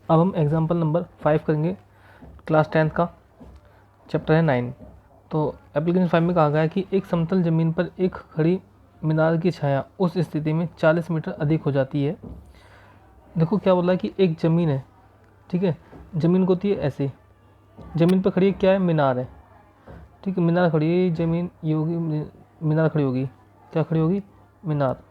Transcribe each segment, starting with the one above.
अब हम example number 5 करेंगे, क्लास 10th का, चैप्टर है 9। तो एप्लीकेशन 5 में कहा गया है कि एक समतल ज़मीन पर एक खड़ी मीनार की छाया उस स्थिति में 40 मीटर अधिक हो जाती है। देखो क्या बोला है कि एक ज़मीन है, ठीक है, ज़मीन को होती है ऐसे, ज़मीन पर खड़ी क्या है, मीनार है, ठीक है, मीनार खड़ी है, ज़मीन ये होगी, मीनार खड़ी होगी, क्या खड़ी होगी, मीनार।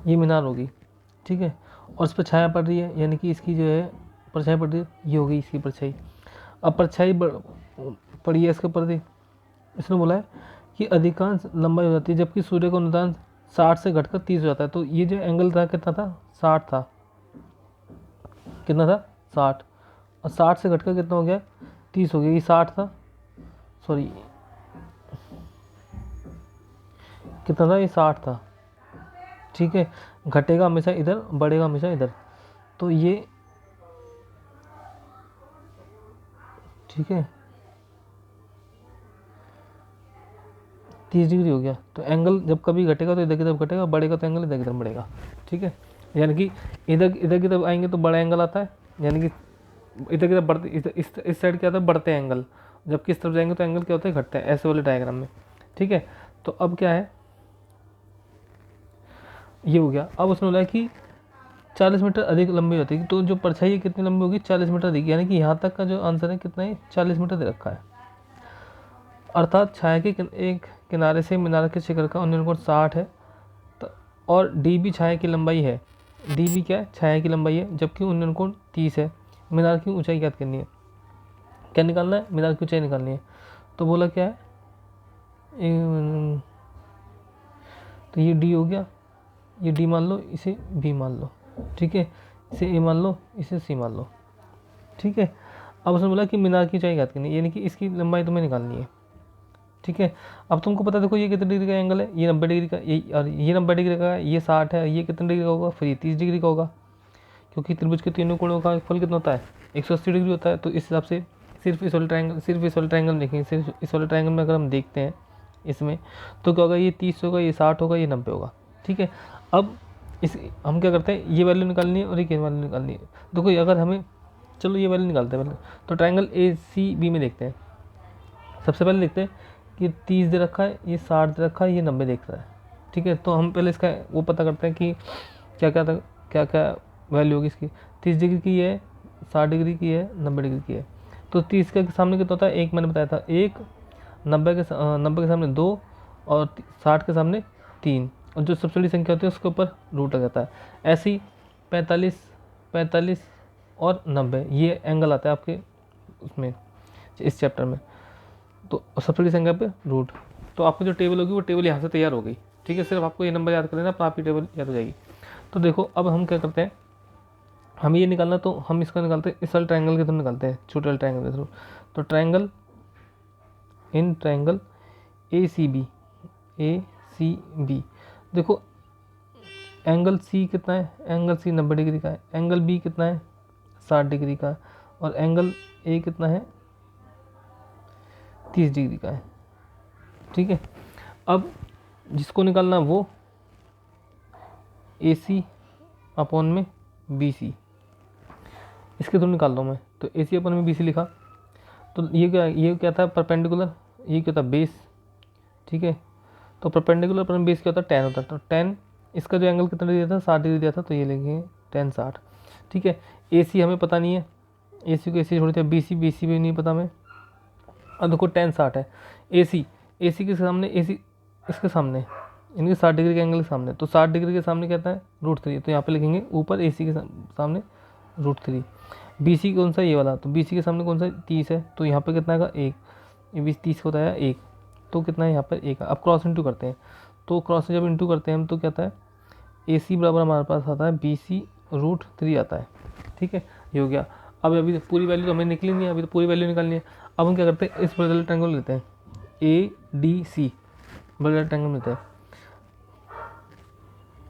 ये मीनार होगी, ठीक है, और इस पर छाया पड़ रही है, यानी कि इसकी जो है परछाई पड़ रही है, ये होगी इसकी परछाई। अब परछाई पड़ी है इसके ऊपर, इसने बोला है कि अधिकांश लंबाई हो जाती है जबकि सूर्य का अनुदान 60 से घटकर 30 हो जाता है। तो ये जो एंगल था कितना था, 60 था, कितना था, 60, और 60 से घटकर कितना हो गया, 30 हो गया। ये 60 था, सॉरी कितना था, ये 60 था, ठीक है, घटेगा हमेशा इधर, बढ़ेगा हमेशा इधर, तो ये ठीक है 30 डिग्री हो गया। तो एंगल जब कभी घटेगा तो इधर की तरफ घटेगा, बढ़ेगा तो एंगल इधर की तरफ बढ़ेगा, ठीक है, यानी कि इधर की तरफ आएंगे तो बड़ा एंगल आता है, यानी कि इधर की तरफ बढ़ते, इस साइड क्या होता है, बढ़ते एंगल, जबकि इस तरफ जाएंगे तो एंगल क्या होता है, घटता है, ऐसे वाले डायग्राम में, ठीक है। तो अब क्या है, ये हो गया। अब उसने बोला कि 40 मीटर अधिक लंबी होती है, तो जो परछाई है कितनी लंबी होगी, 40 मीटर अधिक, यानी कि यहाँ तक का जो आंसर है कितना है, 40 मीटर दे रखा है। अर्थात छाया के एक किनारे से मीनार के शिखर का उन्नयन कोण 60 है, तो और डी भी छाया की लंबाई है, डी भी क्या है, छाया की लंबाई है, जबकि उन्नयन कोण 30 है। मीनार की ऊंचाई ज्ञात करनी है, क्या निकालना है, मीनार की ऊंचाई निकालनी है। तो बोला क्या है, तो ये डी हो गया, ये डी मान लो, इसे बी मान लो, ठीक है, इसे ए मान लो, इसे सी मान लो, ठीक है। अब उसने बोला कि मीनार की ऊंचाई ज्ञात करनी है, यानी कि इसकी लंबाई तुम्हें निकालनी है, ठीक है। अब तुमको पता, देखो ये कितने डिग्री का एंगल है, ये 90 डिग्री का, ये और ये 90 डिग्री का है, ये 60 है, ये कितने डिग्री का होगा, फिर ये 30 डिग्री का होगा, क्योंकि त्रिभुज के तीनों कोणों का फल कितना होता है, 180 डिग्री होता है। तो इस हिसाब से सिर्फ इस वाले ट्रायंगल देखेंगे, सिर्फ इस वाले ट्रायंगल में अगर हम देखते हैं इसमें, तो क्या होगा, ये 30 होगा, ये 60 होगा, ये 90 होगा, ठीक है। अब इस हम क्या करते हैं, ये वैल्यू निकालनी है और ये वैल्यू निकालनी है। देखो अगर हमें, चलो ये वैल्यू निकालते हैं पहले, तो ट्रायंगल ए सी बी में देखते हैं। सबसे पहले देखते हैं कि 30 दे रखा है, ये 60 दे रखा है, ये 90 देख रहा है, ठीक है। तो हम पहले इसका वो पता करते हैं कि क्या क्या था, क्या क्या वैल्यू होगी इसकी। 30 डिग्री की है, 60 डिग्री की है, 90 डिग्री की है। तो 30 के सामने कितना होता है, एक, मैंने बताया था एक, 90 के सामने 2, और 60 के सामने 3, और जो सबसे बड़ी संख्या होती है उसके ऊपर रूट लग जाता है। ऐसे ही 45 और 90 ये एंगल आता है आपके उसमें, इस चैप्टर में। तो सबसे बड़ी संख्या पे रूट, तो आपकी जो टेबल होगी वो टेबल यहाँ से तैयार हो गई, ठीक है। सिर्फ आपको ये नंबर याद कर लेना, आपकी टेबल याद हो जाएगी। तो देखो अब हम क्या करते हैं, हम ये निकालना, तो हम इसका निकालते हैं, इस वाले ट्रायंगल के थ्रू निकालते हैं, छोटे वाले ट्रायंगल के थ्रू। तो ट्रायंगल ए सी बी, देखो एंगल सी कितना है, एंगल सी 90 डिग्री का है, एंगल बी कितना है, 60 डिग्री का है, और एंगल ए कितना है, 30 डिग्री का है, ठीक है। अब जिसको निकालना वो ए सी अपॉन में बी सी, इसके थ्रू निकाल दो मैं। तो ए सी अपॉन में बी सी लिखा, तो ये क्या था, परपेंडिकुलर, ये क्या था, बेस, ठीक है। तो परपेंडिकुलर अपॉन बेस क्या होता है, टेन होता है। तो टेन, इसका जो एंगल कितना दिया था, 60 डिग्री दिया था, तो ये लेंगे 10 60, ठीक है। ए सी हमें पता नहीं है, ए सी को ए सी छोड़ दिया, बी सी भी नहीं पता हमें। अब देखो 10 60 है, ए सी के सामने, ए सी इसके सामने, इनके 60 डिग्री के एंगल के सामने, तो 60 डिग्री के सामने क्या था है, √3, तो यहाँ पे लिखेंगे ऊपर ए सी के सामने √3। बी सी कौन सा, ये वाला, तो बी सी के सामने कौन सा, 30 है, तो यहाँ पे कितना आएगा, 1, ये 20 30 होता है 1, तो कितना है यहाँ पर 1। अब क्रॉस इंटू करते हैं, तो क्रॉस से जब इंटू करते हैं हम, तो क्या आता है, ए सी बराबर हमारे पास आता है बी सी √3 आता है, ठीक है। ये हो गया। अब अभी पूरी वैल्यू तो हमें निकली नहीं है, अभी तो पूरी वैल्यू निकालनी है। अब हम क्या करते हैं, इस बड़े ट्रायंगल लेते हैं, ए डी सी, बड़े ट्रायंगल लेते हैं,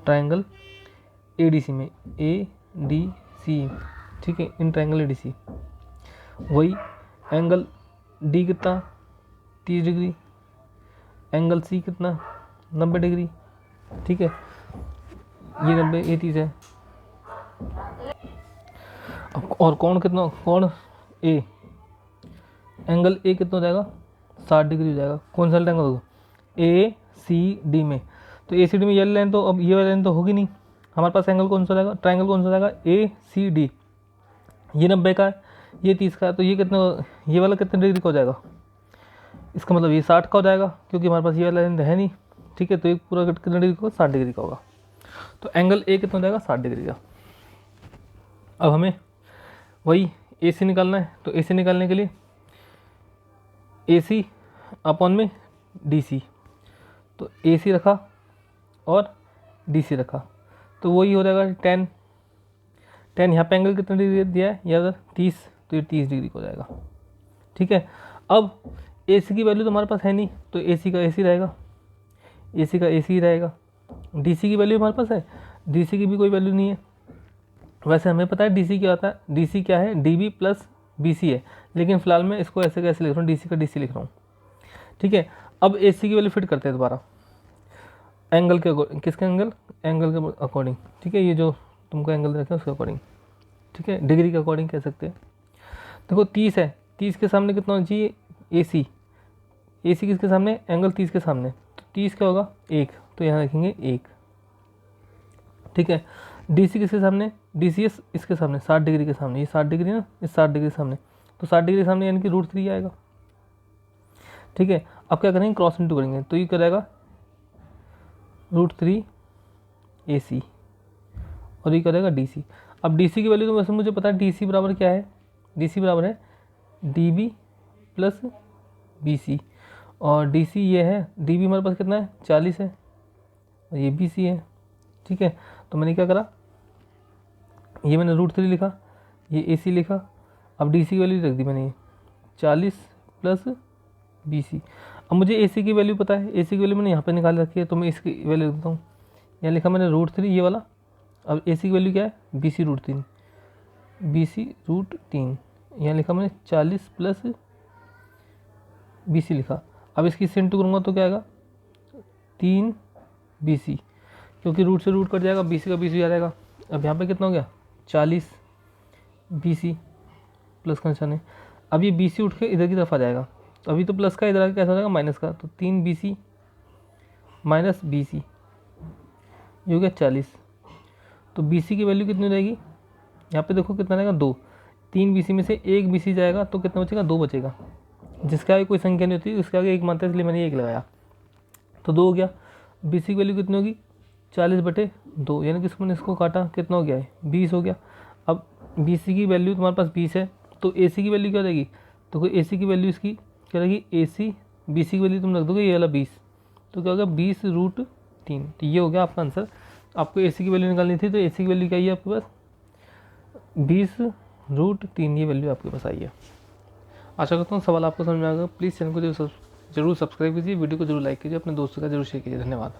ट्रायंगल ए डी सी में, ए डी सी, ठीक है, in triangle A D C, वही एंगल डी कितना, 30 डिग्री, एंगल सी कितना, 90 डिग्री, ठीक है। ये 90, ये 30 है। और कौन ए, एंगल ए कितना हो जाएगा, 60 डिग्री हो जाएगा। कौन सा एंगल होगा, ए सी डी में। तो ए सी डी में ये लाइन, तो अब ये वाली लाइन तो होगी नहीं, हमारे पास एंगल कौन सा हो जाएगा, ट्राइंगल कौन सा हो जाएगा, ए सी डी। ये 90 का है, ये 30 का है, तो ये कितना, ये वाला कितने डिग्री का हो जाएगा, इसका मतलब ये 60 का हो जाएगा, क्योंकि हमारे पास ये वाला लाइन है नहीं, ठीक है। तो एक पूरा कितने डिग्री का होगा, 60 डिग्री का होगा। तो एंगल ए कितना हो जाएगा, 60 डिग्री का। अब हमें वही ए सी निकालना है, तो ए सी निकालने के लिए ए सी अपॉन में डी सी, तो ए सी रखा और डी सी रखा, तो वही हो जाएगा 10 यहाँ पे एंगल कितना डिग्री दिया है, या 30, तो ये 30 डिग्री का हो जाएगा, ठीक है। अब ए सी की वैल्यू तो हमारे पास है नहीं, तो ए सी का ए सी रहेगा, ए सी का ए सी रहेगा। डी सी की वैल्यू हमारे पास है, डी सी की भी कोई वैल्यू नहीं है। वैसे हमें पता है डी सी क्या होता है, डी सी क्या है, D B plus B C है, लेकिन फिलहाल मैं इसको ऐसे कैसे लिख रहा हूँ, डी सी का डी सी लिख रहा हूँ, ठीक है। अब ए सी की वैल्यू फिट करते हैं दोबारा एंगल के अकॉर्डिंग, किसके एंगल के अकॉर्डिंग, ठीक है। ये जो तुमको एंगल रखे हैं उसके अकॉर्डिंग, ठीक है, डिग्री के अकॉर्डिंग कह सकते हैं। देखो 30 है, 30 के सामने कितना होना चाहिए, ए सी किसके सामने, एंगल 30 के सामने, तो 30 क्या होगा, 1, तो यहाँ रखेंगे 1, ठीक है। डी सी किसके सामने, डी सी इसके सामने 60 डिग्री के सामने, ये 60 डिग्री ना, इस 60 डिग्री के सामने, तो 60 डिग्री के सामने यानी कि √3 आएगा, ठीक है। अब क्या करेंगे, क्रॉस इंटू करेंगे, तो ये क्या रहेगा √3 ए सी, और ये करेगा डी सी। अब डी सी की वैल्यू तो वैसे मुझे पता है, डी सी बराबर क्या है, डी सी बराबर है D B plus B C, और डी सी ये है, डी बी हमारे पास कितना है 40 है, और ये बी सी है, ठीक है। तो मैंने क्या करा, ये मैंने √3 लिखा, ये ए सी लिखा, अब डी सी की वैल्यू रख दी मैंने, 40 प्लस बी सी। अब मुझे ए सी की वैल्यू पता है, ए सी की वैल्यू मैंने यहाँ पे निकाल रखी है, तो मैं इसकी वैल्यू लिखता हूँ, यहाँ लिखा मैंने √3 ये वाला। अब ए सी की वैल्यू क्या है, बी सी √3, यहाँ लिखा मैंने 40 प्लस बी सी लिखा। अब इसकी से इंटू करूँगा तो क्या आएगा, 3 बी सी, क्योंकि रूट से रूट कट जाएगा, बी सी का बी सी आ जाएगा। अब यहाँ पे कितना हो गया, 40 बी सी प्लस का निशान है। अब ये बी सी उठ के इधर की तरफ आ जाएगा, तो अभी तो प्लस का, इधर आके कैसा हो जाएगा माइनस का, तो 3 B C minus B C, ये हो गया 40। तो बी सी की वैल्यू कितनी हो जाएगी, यहाँ पे देखो कितना रहेगा 2, 3 बी सी में से 1 बी सी जाएगा, तो कितना बचेगा, 2 बचेगा, जिसके आगे कोई संख्या नहीं होती उसके आगे 1 मानते हैं, इसलिए मैंने 1 लगाया, तो 2 हो गया। बी सी की वैल्यू कितनी होगी, 40/2, यानी कि मैंने इसको काटा, कितना हो गया है 20 हो गया। अब बी सी की वैल्यू तुम्हारे पास 20 है, तो ए सी की वैल्यू क्या रहेगी, तो ए सी की वैल्यू इसकी क्या रहेगी, ए सी बी सी की वैल्यू तुम रख दोगे ये वाला 20, तो क्या हो गया 20√3। तो ये हो गया आपका आंसर। आपको ए सी की वैल्यू निकालनी थी, तो ए सी की वैल्यू क्या है आपके पास, 20√3, ये वैल्यू आपके पास आई है। आशा करता हूँ सवाल आपको समझ में आ गया। प्लीज़ चैनल को जरूर सब्सक्राइब कीजिए, वीडियो को जरूर लाइक कीजिए, अपने दोस्तों का जरूर शेयर कीजिए। धन्यवाद।